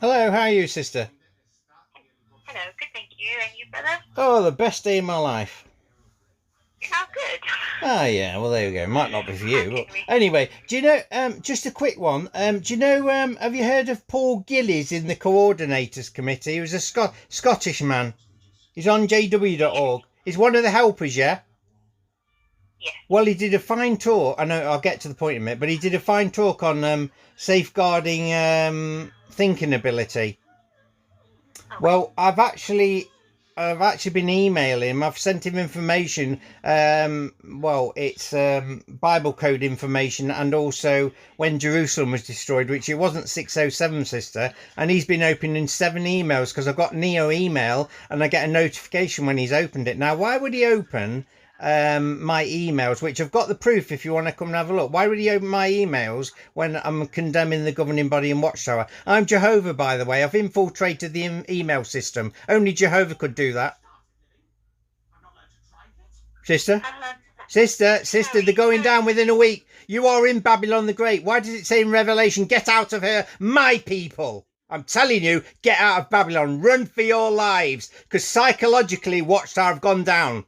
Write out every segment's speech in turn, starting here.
Hello, how are you, sister? Hello, good, thank you. And you, brother? Oh, the best day of my life. Oh, good. Ah, yeah, well, there you go. Might not be for How you, can but we? anyway, do you know, just a quick one, do you know, have you heard of Paul Gillies in the Coordinators Committee? He was a Scottish man. He's on Yes, JW.org. He's one of the helpers, yeah? yes. Well, he did a fine talk. I know I'll get to the point in a minute, but he did a fine talk on safeguarding thinking ability. Okay. Well, I've actually been emailing him. I've sent him information. Well, it's Bible code information, and also when Jerusalem was destroyed, which it wasn't 607, sister. And he's been opening 7 emails because I've got Neo email, and I get a notification when he's opened it. Now, why would he open my emails, which I've got the proof if you want to come and have a look? Why would he open my emails when I'm condemning the governing body and Watchtower? I'm Jehovah, by the way. I've infiltrated the email system. Only Jehovah could do that. Sister? Uh, Sister, they're sorry, going sorry. down within a week. You are in Babylon the Great. Why does it say in Revelation, get out of her, my people? I'm telling you, get out of Babylon. Run for your lives. Because psychologically, Watchtower have gone down.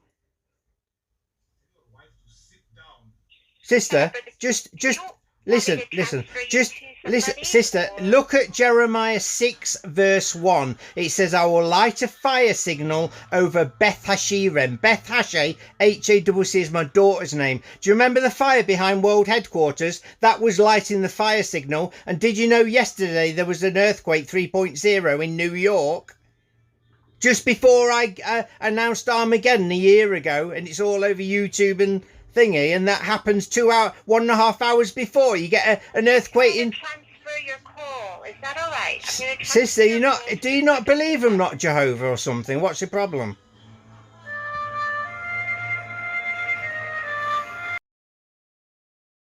Sister, But just you want me listen, to listen, transfer you just to listen, somebody? sister, Or... look at Jeremiah 6 verse 1. It says, I will light a fire signal over Beth Hasherem. Beth Hashe, H-A-C-C is my daughter's name. Do you remember the fire behind World Headquarters? That was lighting the fire signal. And did you know yesterday there was an earthquake 3.0 in New York? Just before I announced Armageddon a year ago, and it's all over YouTube and thingy, and that happens 1.5 hours before you get an earthquake I'm in. going to transfer your call. Is that all right? I'm going to Sister, transfer your call do to you not believe I'm not Jehovah or something? What's your problem?